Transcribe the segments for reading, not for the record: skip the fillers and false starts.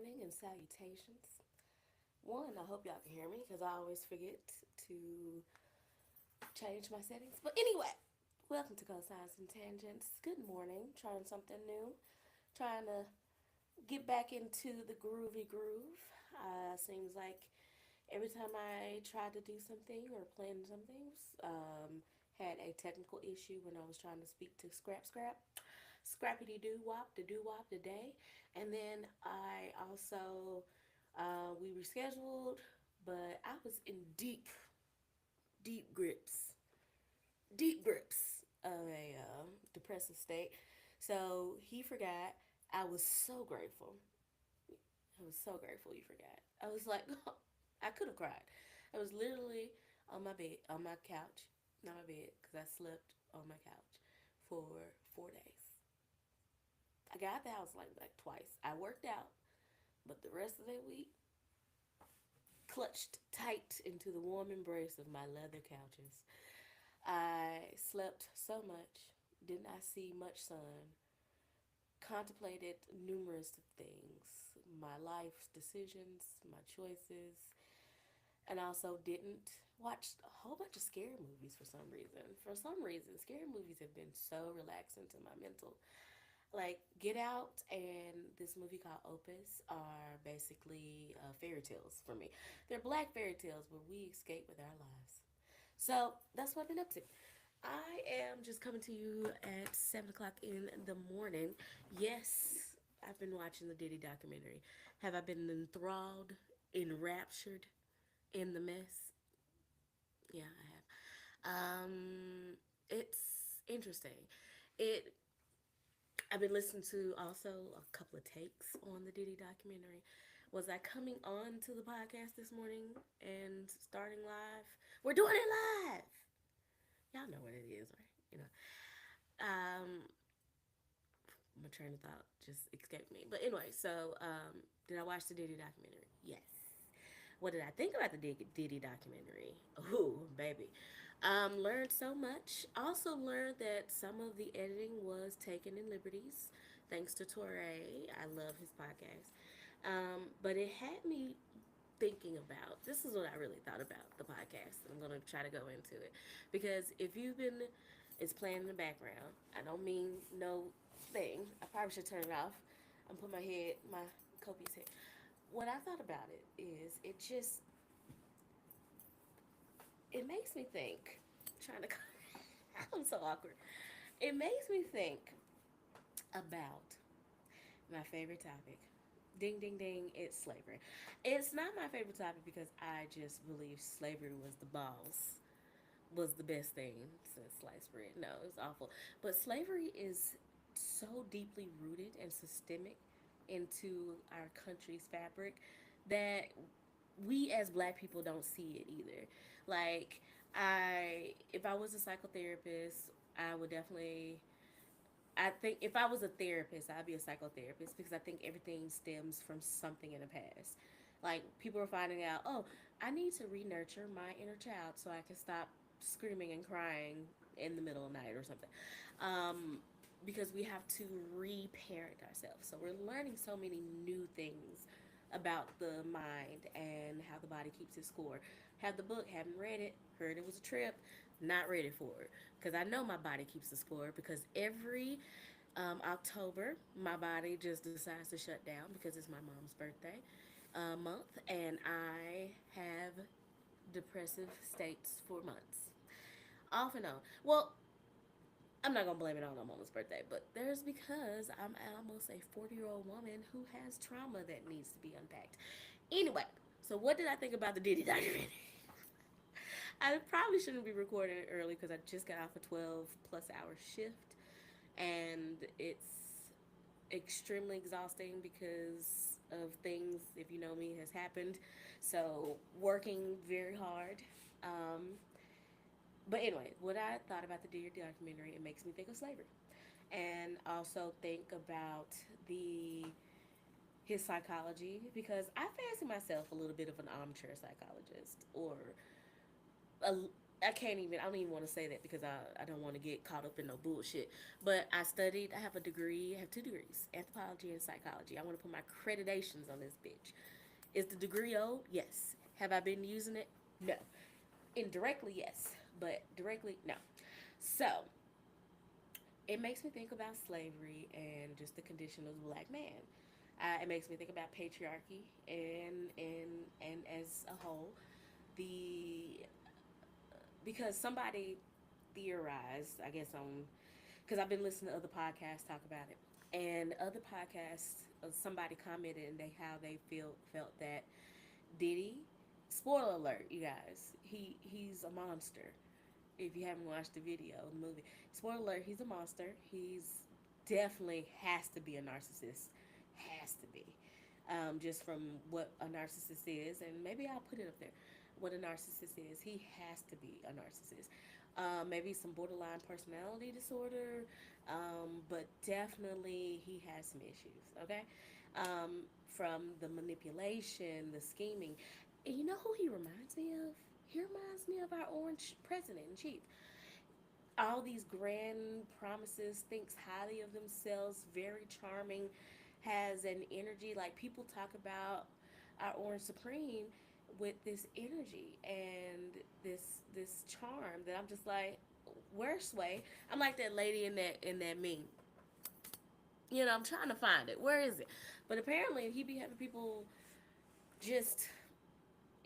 morning and salutations. One, I hope y'all can hear me because I always forget to change my settings. But anyway, welcome to Cosines and Tangents. Good morning. Trying something new. Trying to get back into the groovy groove. Seems like every time I tried to do something or plan something, had a technical issue when I was trying to speak to Scrappy doo wop, the doo wop, the day. And then I also, we rescheduled, but I was in deep grips, deep grips of a depressive state. So he forgot. I was so grateful. I was so grateful you forgot. I was like, I could have cried. I was literally on my bed, on my couch, not my bed, because I slept on my couch for 4 days. I got out the house like twice. I worked out, but the rest of that week, clutched tight into the warm embrace of my leather couches. I slept so much, did not see much sun, contemplated numerous things, my life's decisions, my choices, and also didn't watch a whole bunch of scary movies for some reason. For some reason, scary movies have been so relaxing to my mental. Like Get Out and this movie called Opus are basically fairy tales for me. They're black fairy tales where we escape with our lives. So that's what I've been up to. I am just coming to you at 7 o'clock in the morning. Yes, I've been watching the Diddy documentary. Have I been enthralled, enraptured in the mess? Yeah, I have. It's interesting. It I've been listening to also a couple of takes on the Diddy documentary. Was I coming on to the podcast this morning and starting live? We're doing it live. Y'all know what it is, right? My train of thought just escaped me. But anyway, so did I watch the Diddy documentary? Yes. What did I think about the Diddy documentary? Ooh, baby. Learned so much. Also learned that some of the editing was taken in liberties, thanks to Torre. I love his podcast. But it had me thinking about this is what I really thought about the podcast. I'm gonna try to go into it because if you've been, it's playing in the background. I don't mean no thing. I probably should turn it off and put my copious head. What I thought about it is it makes me think. Trying to, I'm so awkward. It makes me think about my favorite topic. Ding, ding, ding, it's slavery. It's not my favorite topic because I just believe slavery was the boss, was the best thing since sliced bread. No, it's awful. But slavery is so deeply rooted and systemic into our country's fabric that we as black people don't see it either. Like, if I was a psychotherapist, I would definitely, I think if I was a therapist, I'd be a psychotherapist because I think everything stems from something in the past. Like people are finding out, oh, I need to re-nurture my inner child so I can stop screaming and crying in the middle of the night or something. Because we have to reparent ourselves. So we're learning so many new things about the mind and how the body keeps its score. Have the book, haven't read it, heard it was a trip, not ready for it. Because I know my body keeps the score because every October, my body just decides to shut down because it's my mom's birthday month, and I have depressive states for months, off and on. Well, I'm not gonna blame it on my mom's birthday, but there's because I'm almost a 40-year-old woman who has trauma that needs to be unpacked. Anyway, so what did I think about the Diddy documentary? I probably shouldn't be recording it early because I just got off a 12+ hour shift, and it's extremely exhausting because of things, if you know me, has happened. So working very hard. Um, but anyway, what I thought about the Deer documentary, it makes me think of slavery, and also think about the his psychology because I fancy myself a little bit of an armchair psychologist or a, I don't even want to say that because I don't want to get caught up in no bullshit. But I have a degree, I have 2 degrees, anthropology and psychology. I want to put my accreditations on this bitch. Is the degree old? Yes. Have I been using it? No. Indirectly, yes. But directly, no. So, it makes me think about slavery and just the condition of the black man. It makes me think about patriarchy and as a whole, the because somebody theorized, I guess on because I've been listening to other podcasts talk about it, and other podcasts, somebody commented and they how they felt that Diddy, spoiler alert, you guys, he's a monster. If you haven't watched the video, the movie, spoiler alert, he's a monster. He's definitely has to be a narcissist, has to be. Just from what a narcissist is, and maybe I'll put it up there. What a narcissist is, he has to be a narcissist. Maybe some borderline personality disorder, but definitely he has some issues. Okay, from the manipulation, the scheming. And you know who he reminds me of? He reminds me of our orange president in chief. All these grand promises, thinks highly of themselves, very charming, has an energy like people talk about our Orange Supreme with this energy and this charm that I'm just like, where's Sway? I'm like that lady in that meme. I'm trying to find it. Where is it? But apparently he be having people just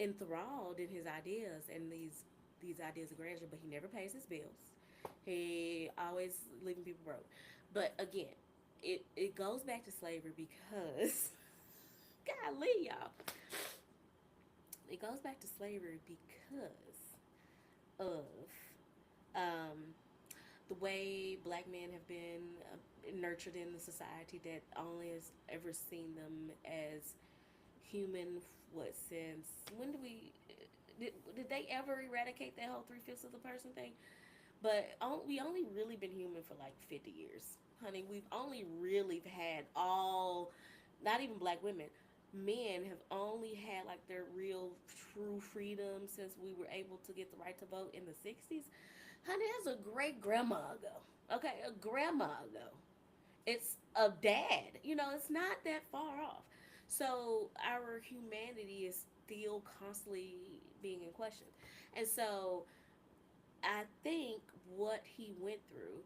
enthralled in his ideas and these ideas of grandeur, but he never pays his bills. He always leaving people broke. But again, it goes back to slavery because golly, y'all. It goes back to slavery because of um, the way black men have been nurtured in the society that only has ever seen them as human. What since when do we did they ever eradicate that whole three-fifths of the person thing? But we only really been human for like 50 years, honey. We've only really had all, not even black women, men have only had like their real true freedom since we were able to get the right to vote in the 60s. Honey, that's a great grandma ago. Okay, a grandma ago. It's a dad. It's not that far off. So our humanity is still constantly being in question. And so I think what he went through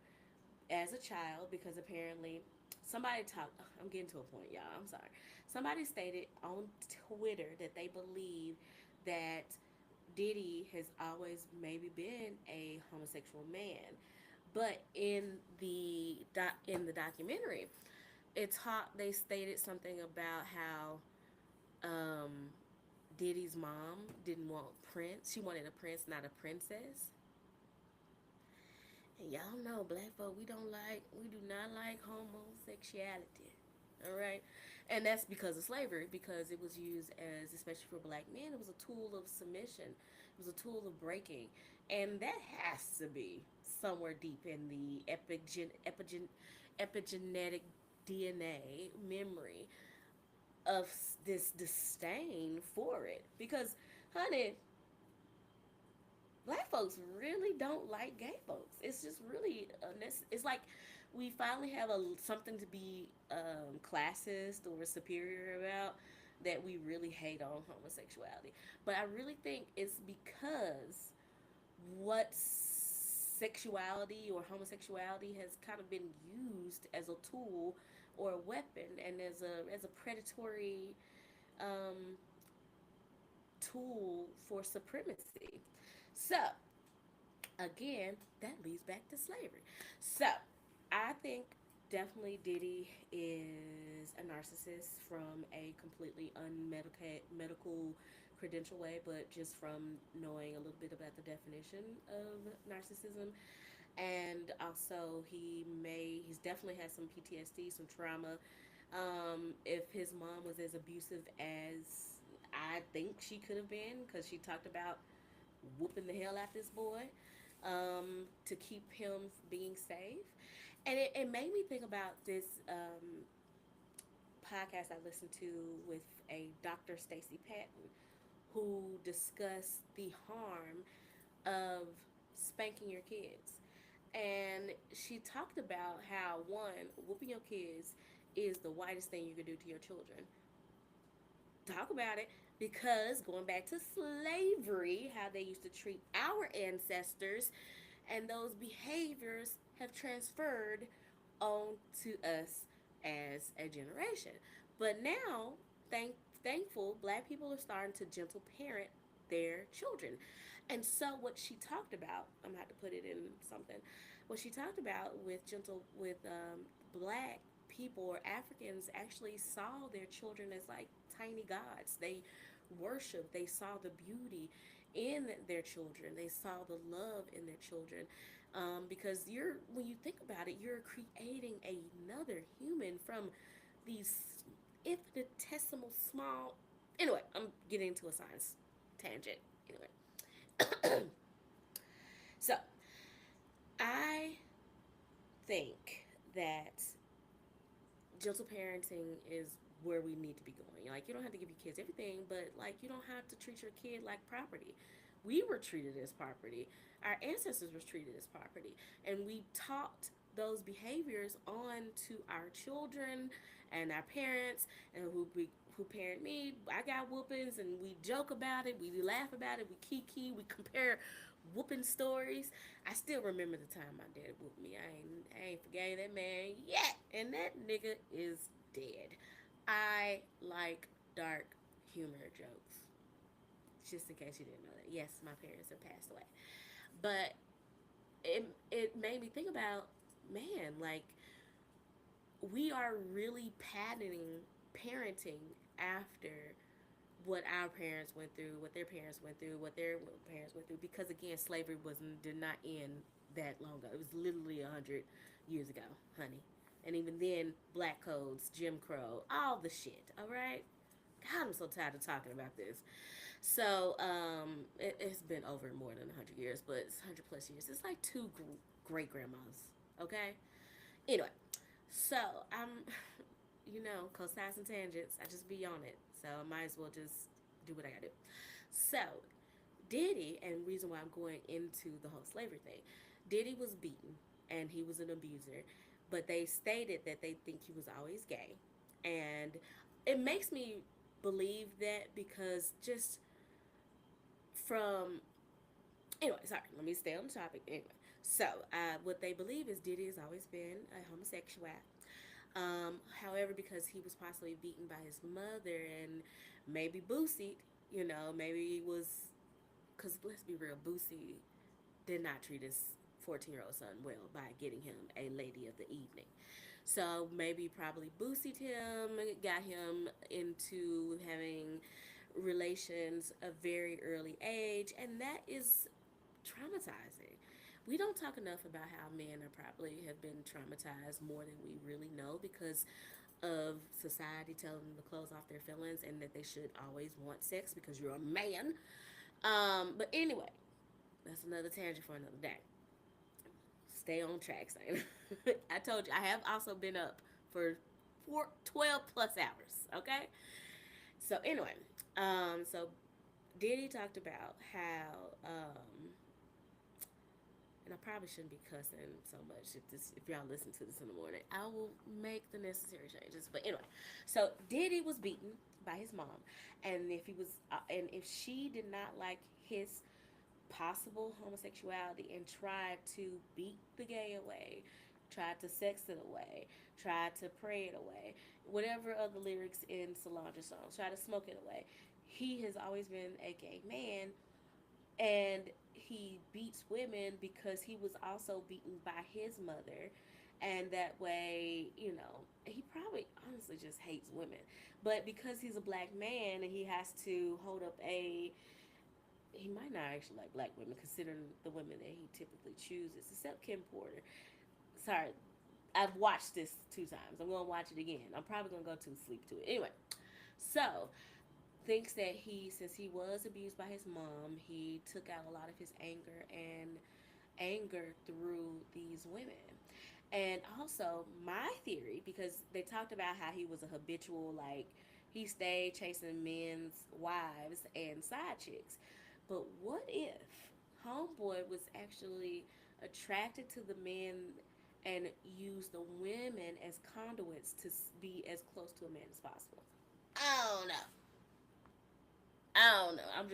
as a child, because apparently somebody talked, I'm getting to a point, y'all, I'm sorry. Somebody stated on Twitter that they believe that Diddy has always maybe been a homosexual man. But in the documentary, they stated something about how um, Diddy's mom didn't want Prince. She wanted a prince, not a princess. And y'all know, black folk, we do not like homosexuality. All right. And that's because of slavery, because it was used as, especially for black men, it was a tool of submission. It was a tool of breaking. And that has to be somewhere deep in the epigenetic DNA memory of this disdain for it. Because, honey, black folks really don't like gay folks. It's just really it's like we finally have something to be classist or superior about that we really hate on homosexuality. But I really think it's because what sexuality or homosexuality has kind of been used as a tool or a weapon and as a predatory um, tool for supremacy. So again, that leads back to slavery. So I think definitely Diddy is a narcissist from a completely unmedicated medical credential way, but just from knowing a little bit about the definition of narcissism. And also he's definitely has some PTSD, some trauma. If his mom was as abusive as I think she could have been, because she talked about whooping the hell out this boy to keep him being safe. And it made me think about this podcast I listened to with a Dr. Stacy Patton, who discussed the harm of spanking your kids. And she talked about how, one, whooping your kids is the whitest thing you can do to your children. Talk about it, because going back to slavery, how they used to treat our ancestors, and those behaviors have transferred on to us as a generation. But now, thankful, black people are starting to gentle parent their children. And so what she talked about, I'm gonna have to put it in something. What she talked about with gentle with black people or Africans actually saw their children as like tiny gods. They worship. They saw the beauty in their children. They saw the love in their children. Because when you think about it, you're creating another human from these infinitesimal small. Anyway, I'm getting into a science tangent. Anyway, so I think that gentle parenting is where we need to be going. Like, you don't have to give your kids everything, but like, you don't have to treat your kid like property. We were treated as property. Our ancestors were treated as property, and we taught those behaviors on to our children and our parents, and who parent me. I got whoopings, and we joke about it. We laugh about it. We kiki. We compare whooping stories. I still remember the time my dad whooped me. I ain't forgave that man yet, and that nigga is dead. I like dark humor jokes. Just in case you didn't know that. Yes, my parents have passed away. But it made me think about, man, like, we are really parenting after what our parents went through, what their parents went through, what their parents went through. Because again, slavery did not end that long ago. It was literally 100 years ago, honey. And even then, black codes, Jim Crow, all the shit. All right. God, I'm so tired of talking about this. So it's been over more than 100 years, but it's 100 plus years. It's like two great grandmas. Okay. Anyway, so I'm, cosides and tangents. I just be on it. So I might as well just do what I gotta do. So Diddy, and reason why I'm going into the whole slavery thing, Diddy was beaten and he was an abuser, but they stated that they think he was always gay, and it makes me believe that because just from anyway, sorry, let me stay on the topic. Anyway, so what they believe is Diddy has always been a homosexual. However, because he was possibly beaten by his mother and maybe Boosie, maybe he was, because let's be real, Boosie did not treat his 14-year-old son well by getting him a lady of the evening. So maybe probably Boosied him, got him into having relations a very early age, and that is traumatizing. We don't talk enough about how men are probably have been traumatized more than we really know because of society telling them to close off their feelings and that they should always want sex because you're a man. But anyway, that's another tangent for another day. Stay on track, Saint. I told you, I have also been up for 12 plus hours, okay? So anyway, so Diddy talked about how, and I probably shouldn't be cussing so much if y'all listen to this in the morning. I will make the necessary changes. But anyway, so Diddy was beaten by his mom, and if she did not like his possible homosexuality and tried to beat the gay away, tried to sex it away, tried to pray it away, whatever other lyrics in Solange songs, tried to smoke it away. He has always been a gay man, and he beats women because he was also beaten by his mother, and that way, he probably honestly just hates women. But because he's a black man and he has to hold up he might not actually like black women considering the women that he typically chooses, except Kim Porter. Sorry, I've watched this 2 times. I'm gonna watch it again. I'm probably gonna go to sleep to it. Anyway, so thinks that since he was abused by his mom, he took out a lot of his anger through these women. And also, my theory, because they talked about how he was a habitual, like, he stayed chasing men's wives and side chicks. But what if homeboy was actually attracted to the men and used the women as conduits to be as close to a man as possible. I don't know. I don't know. I'm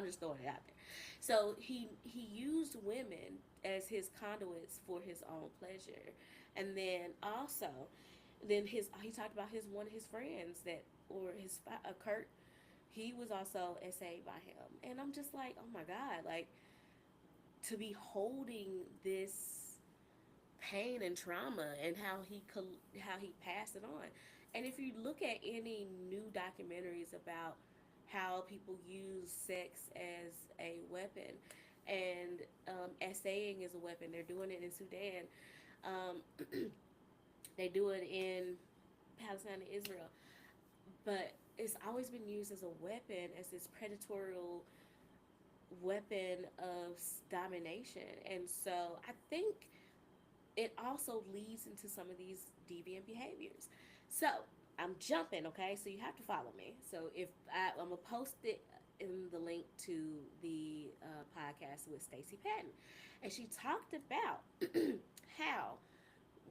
just throwing it out there. So he used women as his conduits for his own pleasure, and then also, then his he talked about his one of his friends that or his Kurt. He was also essayed by him, and I'm just like, oh my god, like to be holding this pain and trauma and how he passed it on. And if you look at any new documentaries about how people use sex as a weapon and essaying as a weapon, they're doing it in Sudan. Um, they do it in Palestine and Israel, but it's always been used as a weapon, as this predatory weapon of domination. And so I think it also leads into some of these deviant behaviors. So I'm jumping, okay? So you have to follow me. So I'm gonna post it in the link to the podcast with Stacey Patton, and she talked about how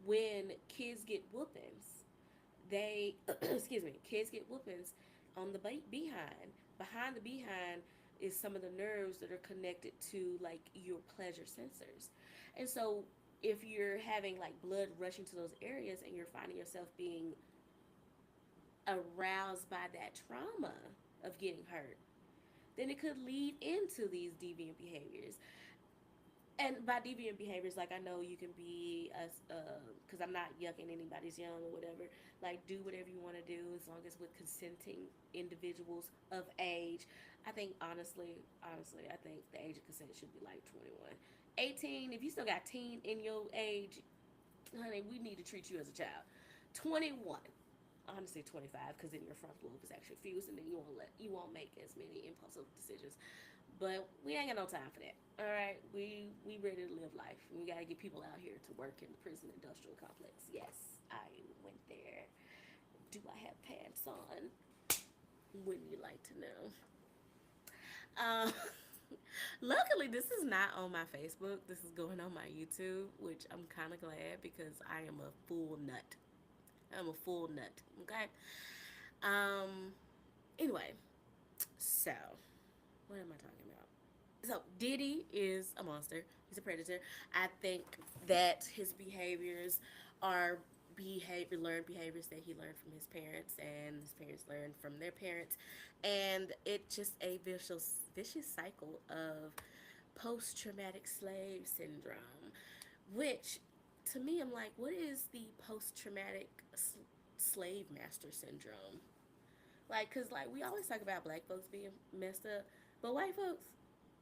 when kids get whoopings, they excuse me, kids get whoopings on the behind. Behind the behind is some of the nerves that are connected to like your pleasure sensors. And so if you're having like blood rushing to those areas and you're finding yourself being aroused by that trauma of getting hurt, then it could lead into these deviant behaviors. And by deviant behaviors, like I know you can be because I'm not yucking anybody's young or whatever. Like do whatever you want to do as long as with consenting individuals of age. I think honestly, I think the age of consent should be like 21. 18, if you still got teen in your age, honey, we need to treat you as a child. 21, honestly 25, because then your frontal lobe is actually fused, and then you won't make as many impulsive decisions. But we ain't got no time for that. All right, we ready to live life. We gotta get people out here to work in the prison industrial complex. Yes, I went there. Do I have pants on? Wouldn't you like to know? Um, luckily, this is not on my Facebook. This is going on my YouTube, which I'm kind of glad because I am a full nut. I'm a full nut. Okay. Um. Anyway, so what am I talking about? So Diddy is a monster. He's a predator. I think that his behaviors are learned behaviors that he learned from his parents, and his parents learned from their parents, and it's just a vicious cycle of post traumatic slave syndrome, which to me I'm like, what is the post traumatic slave master syndrome? Like, cause like we always talk about black folks being messed up, but white folks,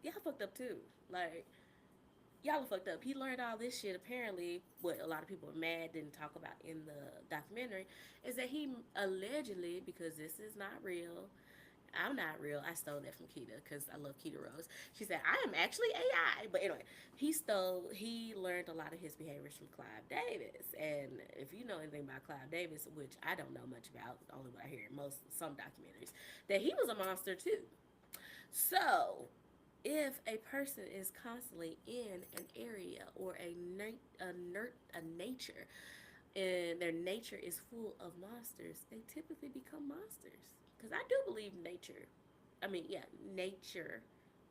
y'all fucked up too. Like, y'all are fucked up. He learned all this shit. Apparently, what a lot of people are mad didn't talk about in the documentary is that he allegedly, because this is not real. I'm not real. I stole that from Keita because I love Keita Rose. She said, I am actually AI. But anyway, he learned a lot of his behaviors from Clive Davis. And if you know anything about Clive Davis, which I don't know much about, only what I hear in some documentaries, that he was a monster too. So, if a person is constantly in an area or a nature, and their nature is full of monsters, they typically become monsters. Because I do believe nature. I mean, yeah, nature.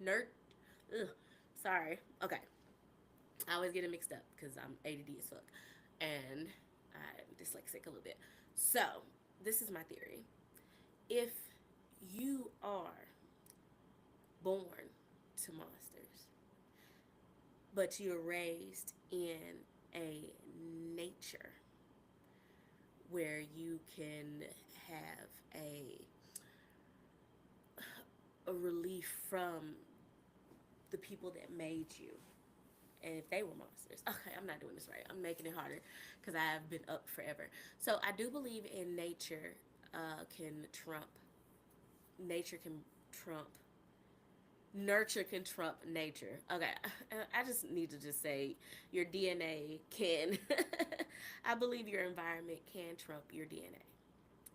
Nerd. Ugh. Sorry. Okay. I always get it mixed up because I'm ADD as fuck. And I'm dyslexic a little bit. So, this is my theory. If you are born to monsters, but you're raised in a nature where you can have a relief from the people that made you, and if they were monsters. Okay, I'm not doing this right. I'm making it harder because I've been up forever. So I do believe in nature can trump nature can trump nurture can trump nature. Okay, I just need to just say your DNA can. I believe your environment can trump your DNA.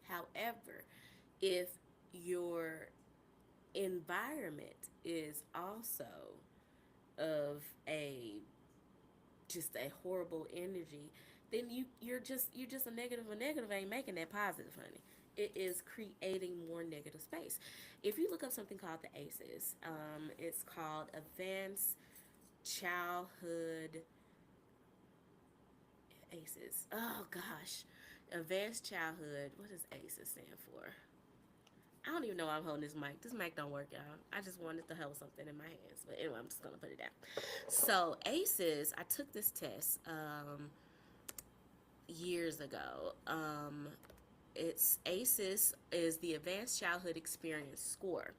However, if your environment is also of a just a horrible energy, then you're just a negative. A negative ain't making that positive, honey. It is creating more negative space. If you look up something called the ACEs, it's called Advanced Childhood ACEs. Oh gosh, Advanced Childhood. What does ACEs stand for? I don't even know why I'm holding this mic. This mic don't work, y'all. I just wanted to hold something in my hands. But anyway, I'm just going to put it down. So, ACEs, I took this test years ago. It's ACEs is the Advanced Childhood Experience Score.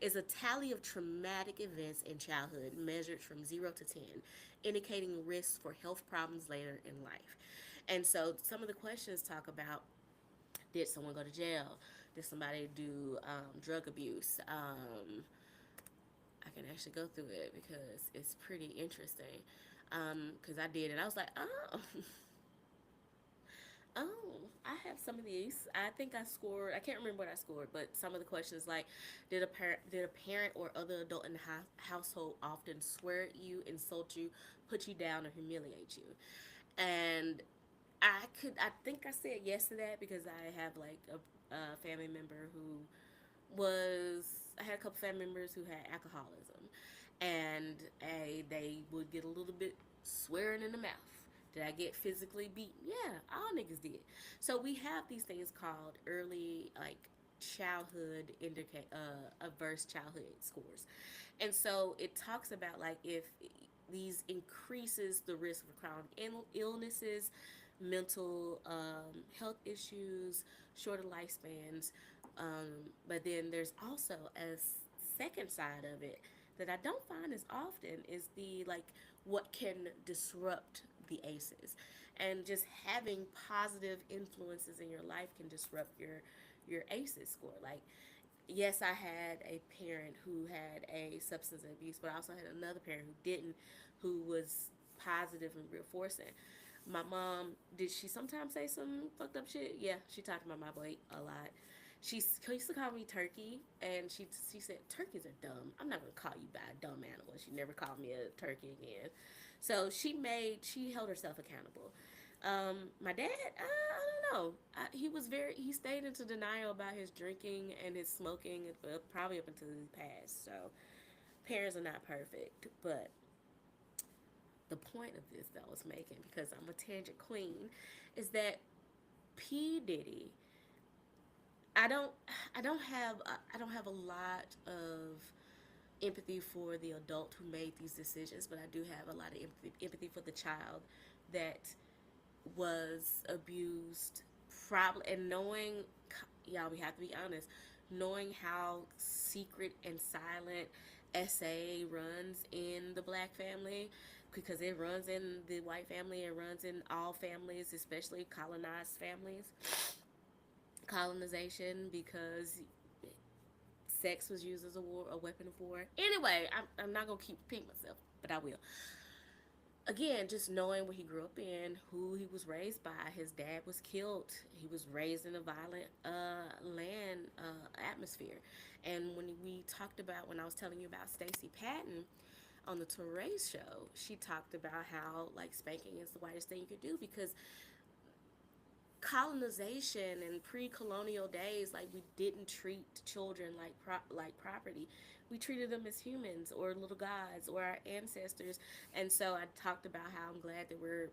It's a tally of traumatic events in childhood measured from 0 to 10, indicating risks for health problems later in life. And so some of the questions talk about, did someone go to jail? Did somebody do drug abuse? I can actually go through it because it's pretty interesting. Because I did, and I was like, oh, oh, I have some of these. I think I scored. I can't remember what I scored, but some of the questions like, did a parent or other adult in the household often swear at you, insult you, put you down, or humiliate you? And I think I said yes to that because I have like a family member who was I had a couple family members who had alcoholism, and they would get a little bit swearing in the mouth. Did I get physically beaten? Yeah, all niggas did. So we have these things called early like childhood indicate adverse childhood scores, and so it talks about like if these increases the risk of chronic illnesses, mental health issues, shorter lifespans. But then there's also a second side of it that I don't find as often is the like what can disrupt the ACEs, and just having positive influences in your life can disrupt your ACEs score. Like yes, I had a parent who had a substance abuse, but I also had another parent who didn't, who was positive and reinforcing. My mom, did she sometimes say some fucked up shit? Yeah, she talked about my boy a lot. She used to call me Turkey, and she said turkeys are dumb. I'm not gonna call you by a dumb animal. She never called me a turkey again. So she held herself accountable. My dad, I don't know. He stayed into denial about his drinking and his smoking, probably up until he passed. So parents are not perfect, but the point of this that I was making, because I'm a tangent queen, is that P Diddy, I don't I don't have a lot of empathy for the adult who made these decisions, but I do have a lot of empathy for the child that was abused, probably, and knowing, y'all, we have to be honest, knowing how secret and silent SA runs in the black family, because it runs in the white family, it runs in all families, especially colonized families, colonization, because sex was used as a weapon of war. Anyway, I'm not gonna keep repeating myself, but I will. Again, just knowing where he grew up in, who he was raised by. His dad was killed. He was raised in a violent land atmosphere. And when I was telling you about Stacey Patton on the Therese show, she talked about how like spanking is the whitest thing you could do, because colonization and pre-colonial days, like we didn't treat children like like property. We treated them as humans or little gods or our ancestors. And so I talked about how I'm glad that we're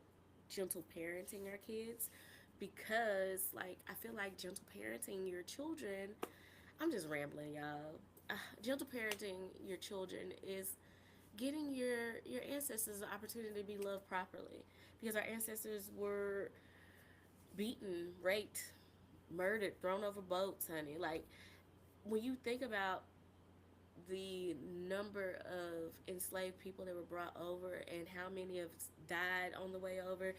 gentle parenting our kids, because like I feel like gentle parenting your children, I'm just rambling, y'all. Gentle parenting your children is getting your ancestors the opportunity to be loved properly, because our ancestors were beaten, raped, murdered, thrown over boats, honey. Like when you think about the number of enslaved people that were brought over and how many of us died on the way over,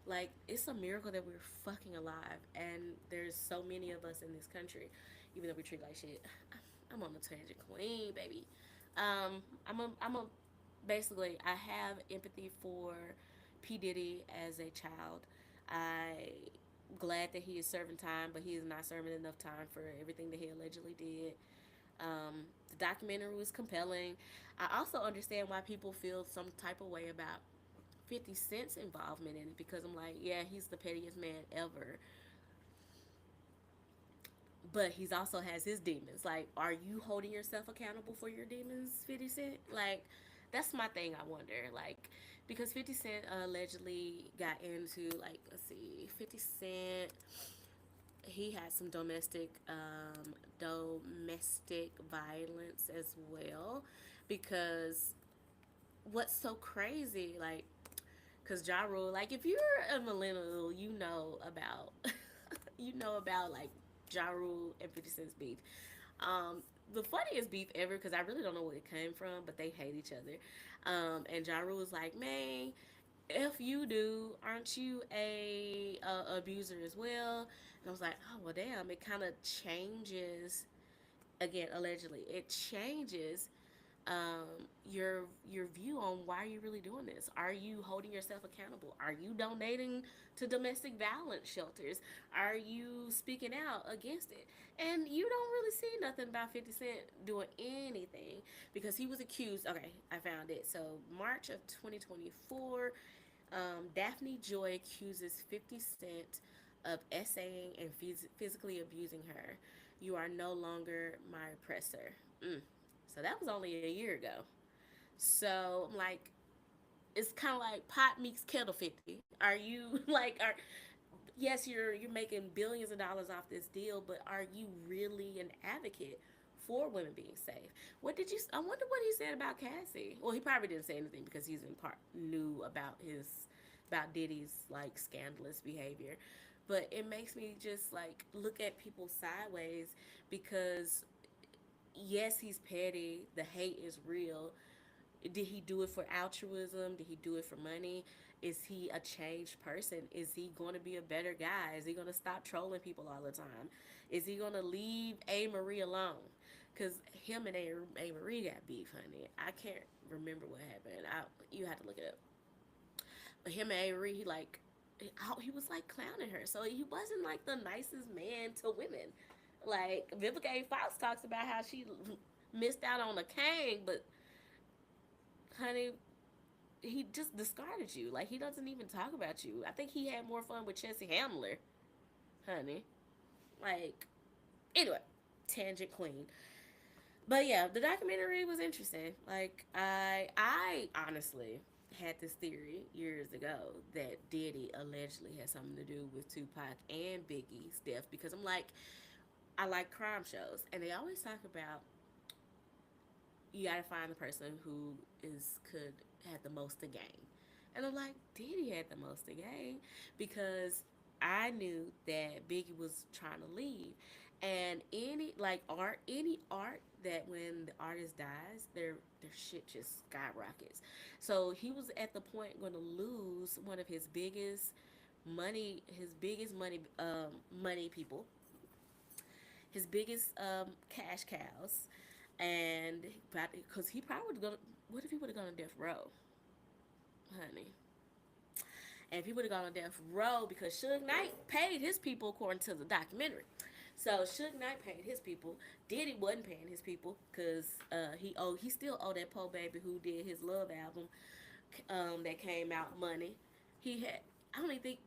like it's a miracle that we're fucking alive, and there's so many of us in this country, even though we treat like shit. I'm on the tangent queen, baby. I'm a basically I have empathy for P Diddy as a child. I glad that he is serving time, but he is not serving enough time for everything that he allegedly did. The documentary was compelling. I also understand why people feel some type of way about 50 Cent's involvement in it, because I'm like, yeah, he's the pettiest man ever, but he's also has his demons. Like, are you holding yourself accountable for your demons, 50 Cent? Like, that's my thing. I wonder, like, because 50 Cent allegedly got into, like, let's see, 50 Cent, he had some domestic violence as well, because what's so crazy, like, because Ja Rule, like, if you're a millennial, you know about you know about, like, Ja Rule and 50 Cent's beef. The funniest beef ever, because I really don't know where it came from, but they hate each other. And Ja Rule was like, man, if you do, aren't you a abuser as well? And I was like, oh well, damn. It kind of changes, again, allegedly. It changes your view on why you're really doing this. Are you holding yourself accountable? Are you donating to domestic violence shelters? Are you speaking out against it? And you don't really see nothing about 50 Cent doing anything, because he was accused. Okay, I found it. So March of 2024, Daphne Joy accuses 50 Cent of essaying and physically abusing her. You are no longer my oppressor. So that was only a year ago. So I'm like, it's kind of like pot meets kettle 50. Are you like, are yes, you're making billions of dollars off this deal, but are you really an advocate for women being safe? What did you? I wonder what he said about Cassie. Well, he probably didn't say anything because he's in part knew about Diddy's, like, scandalous behavior. But it makes me just, like, look at people sideways, because yes, he's petty. The hate is real. Did he do it for altruism? Did he do it for money? Is he a changed person? Is he going to be a better guy? Is he going to stop trolling people all the time? Is he going to leave A. Marie alone? Because him and A. Marie got beef, honey. I can't remember what happened. You have to look it up. But him and A. Marie, he was like clowning her. So he wasn't like the nicest man to women. Like, Vivica A. Fox talks about how she missed out on a king, but honey, he just discarded you. Like, he doesn't even talk about you. I think he had more fun with Chelsea Handler, honey. Like, anyway, tangent queen. But yeah, the documentary was interesting. Like, I honestly had this theory years ago that Diddy allegedly had something to do with Tupac and Biggie's death, because I'm like, I like crime shows, and they always talk about, you got to find the person who is could had the most to gain. And I'm like, Diddy had the most to gain, because I knew that Biggie was trying to leave. And any art that when the artist dies, their shit just skyrockets. So he was at the point going to lose one of his biggest money people, his biggest cash cows, and because he probably would have gone. What if he would have gone to death row, honey? And if he would have gone on death row, because Suge Knight paid his people according to the documentary. So Suge Knight paid his people. Diddy wasn't paying his people, because he still owed that poor baby who did his Love album, that came out, money. He had, I don't even think,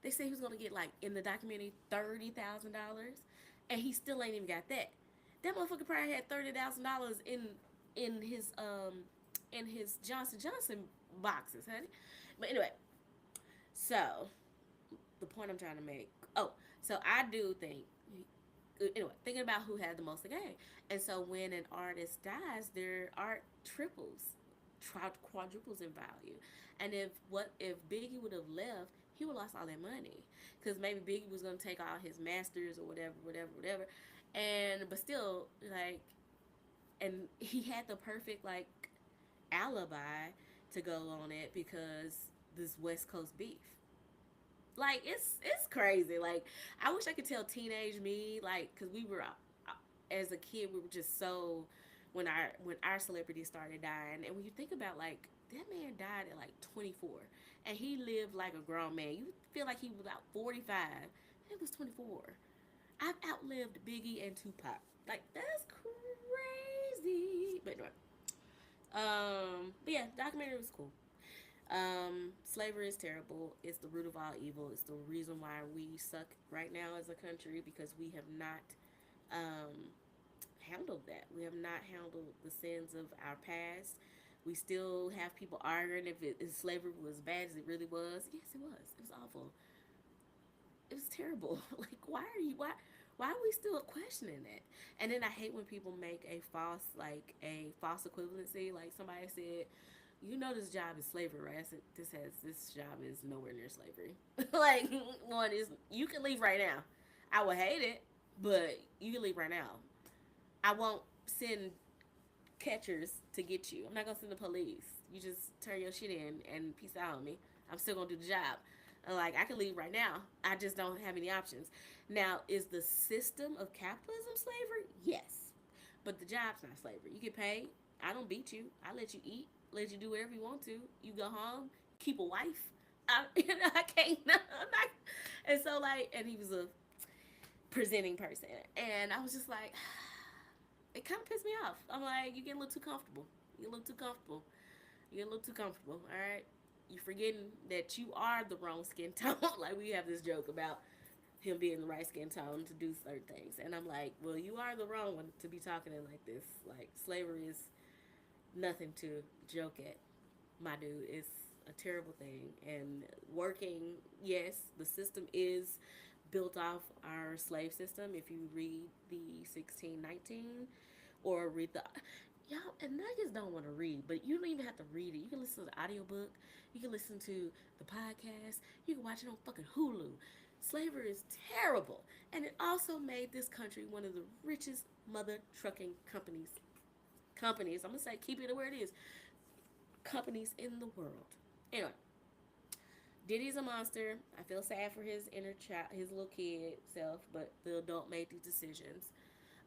they said he was gonna get, like, in the documentary, $30,000, and he still ain't even got that. That motherfucker probably had $30,000 in his Johnson Johnson boxes, honey. But anyway, so the point I'm trying to make. Oh, so I do think, anyway, thinking about who had the most to gain. And so when an artist dies, their art quadruples in value. And if Biggie would have left, he would have lost all that money, because maybe Biggie was gonna take all his masters or whatever. And but still, like, and he had the perfect, like, alibi to go on it, because this West Coast beef. Like, it's crazy. Like, I wish I could tell teenage me, like, because we were, as a kid, we were just so, when our celebrities started dying, and when you think about, like, that man died at like 24, and he lived like a grown man. You feel like he was about 45. It was 24. I've outlived Biggie and Tupac. Like, that's crazy. But anyway, but yeah, documentary was cool. Slavery is terrible. It's the root of all evil. It's the reason why we suck right now as a country because we have not um, handled that. We have not handled the sins of our past. We still have people arguing if slavery was as bad as it really was. Yes, it was. It was awful. It was terrible. Like, why are we still questioning that? And then I hate when people make a false equivalency. Like somebody said, you know, this job is slavery, right? I said, this job is nowhere near slavery. Like one is you can leave right now. I would hate it, but you can leave right now. I won't send catchers to get you. I'm not gonna send the police. You just turn your shit in and peace out on me. I'm still gonna do the job. Like I can leave right now. I just don't have any options. Now, is the system of capitalism slavery? Yes, but the job's not slavery. You get paid. I don't beat you. I let you eat. Let you do whatever you want to. You go home. Keep a wife. I can't. I'm not. And so like, and he was a presenting person, and I was just like, it kind of pissed me off. I'm like, you get a little too comfortable. You get a little too comfortable. You get a little too comfortable. All right. You're forgetting that you are the wrong skin tone. Like we have this joke about him being the right skin tone to do certain things, and I'm like, well, you are the wrong one to be talking in like this. Like slavery is nothing to joke at, my dude. It's a terrible thing. And working, yes, the system is built off our slave system. If you read the 1619 or read the y'all and niggas don't want to read, but you don't even have to read it. You can listen to the audiobook, you can listen to the podcast, you can watch it on fucking Hulu. Slavery is terrible, and it also made this country one of the richest mother trucking companies. I'm gonna say keep it where it is. Companies in the world. Anyway, Diddy's a monster. I feel sad for his inner child, his little kid self, but the adult made these decisions.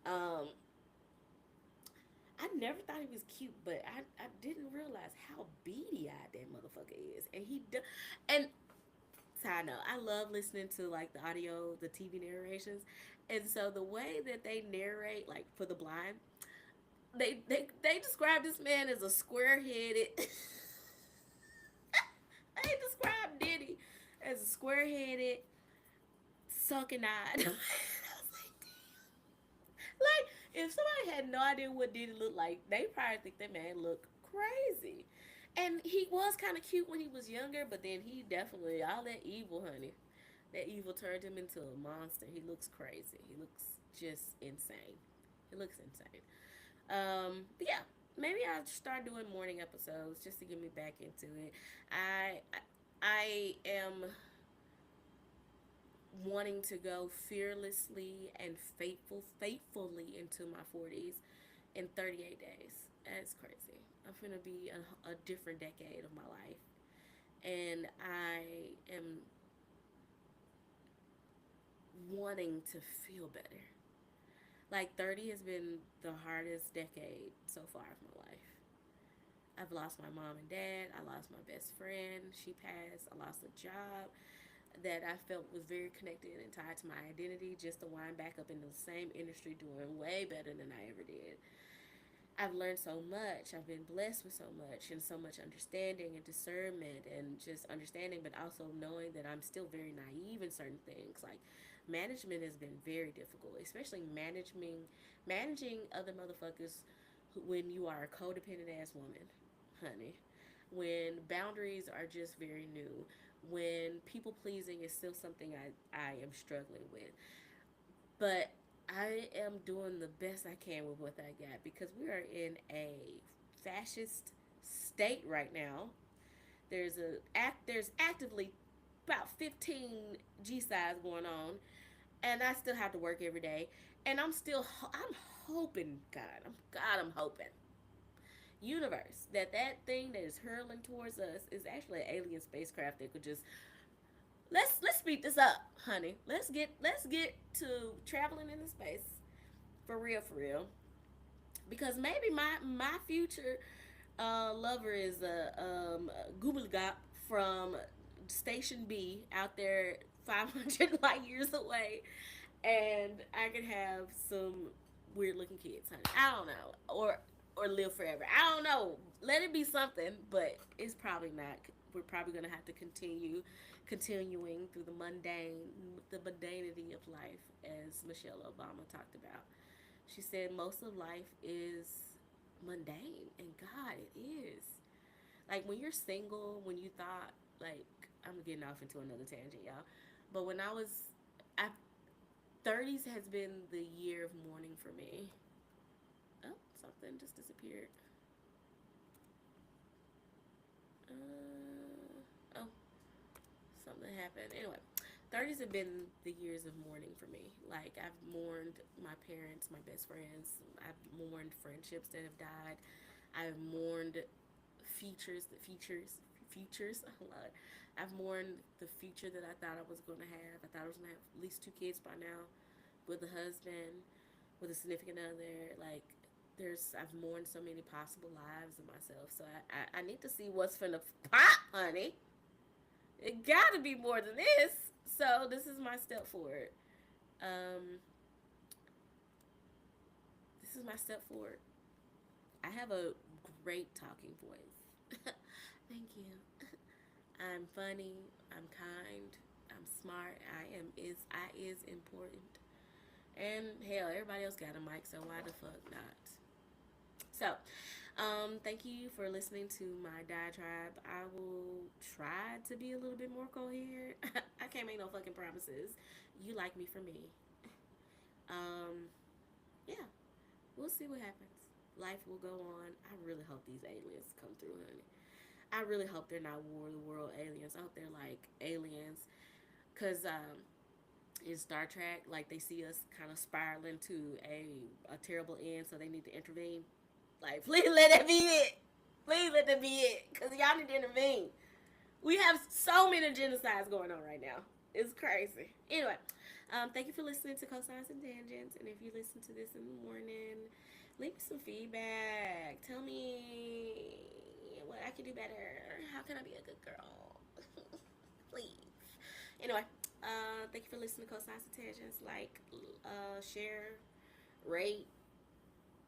Um, I never thought he was cute, but I didn't realize how beady eyed that motherfucker is. And and side note, I love listening to like the audio, the TV narrations, and so the way that they narrate, like for the blind, they describe this man as a square headed. They describe Diddy as a square headed, sunken eyed. I was like, like, if somebody had no idea what Diddy looked like, they probably think that man looked crazy. And he was kind of cute when he was younger, but then he definitely, all that evil, honey, that evil turned him into a monster. He looks crazy. He looks just insane. He looks insane. But yeah, maybe I'll start doing morning episodes just to get me back into it. I am wanting to go fearlessly and faithfully into my 40s in 38 days. That's crazy. I'm gonna be a different decade of my life, and I am wanting to feel better. Like 30 has been the hardest decade so far of my life. I've lost my mom and dad. I lost my best friend. She passed. I lost a job that I felt was very connected and tied to my identity, just to wind back up into the same industry doing way better than I ever did. I've learned so much. I've been blessed with so much and so much understanding and discernment and just understanding, but also knowing that I'm still very naive in certain things. Like management has been very difficult, especially managing other motherfuckers when you are a codependent ass woman, honey. When boundaries are just very new, when people pleasing is still something I am struggling with. But I am doing the best I can with what I got because we are in a fascist state right now. There's actively about 15 G-sides going on, and I still have to work every day. And I'm hoping, I'm hoping, universe, that thing that is hurling towards us is actually an alien spacecraft that could just let's speed this up, honey. Let's get to traveling into space for real. Because maybe my future lover is a Google Gop from Station B out there 500 light years away, and I could have some weird looking kids, honey. I don't know. Or live forever. I don't know. Let it be something, but it's probably not. We're probably gonna have to continuing through the mundanity of life, as Michelle Obama talked about. She said most of life is mundane, and God, it is. Like when you're single, when you thought like I'm getting off into another tangent, y'all. But when I was, I 30s has been the year of mourning for me. Oh, something just disappeared. Oh, something happened. Anyway, 30s have been the years of mourning for me. Like I've mourned my parents, my best friends. I've mourned friendships that have died. I've mourned futures. Oh Lord. I've mourned the future that I thought I was going to have. I thought I was going to have at least two kids by now, with a husband, with a significant other. Like I've mourned so many possible lives of myself. So I need to see what's finna pop, honey. It gotta be more than this. So this is my step forward. Um, this is my step forward. I have a great talking voice. Thank you. I'm funny. I'm kind. I'm smart. I is important. And hell, everybody else got a mic, so why the fuck not? So, thank you for listening to my diatribe. I will try to be a little bit more coherent. I can't make no fucking promises. You like me for me. Um, yeah, we'll see what happens. Life will go on. I really hope these aliens come through, honey. I really hope they're not War of the World aliens. I hope they're like aliens. Because in Star Trek, like they see us kind of spiraling to a terrible end, so they need to intervene. Like, please let that be it. Please let that be it. Because y'all need to intervene. We have so many genocides going on right now. It's crazy. Anyway, thank you for listening to Cosines and Tangents. And if you listen to this in the morning, leave me some feedback. Tell me what I can do better. How can I be a good girl? Please. Anyway, thank you for listening to Cosines and Tangents. Like, share, rate.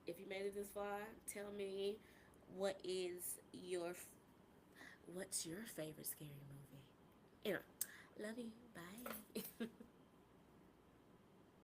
If you made it this far, tell me what is your what's your favorite scary movie? Anyway, love you. Bye.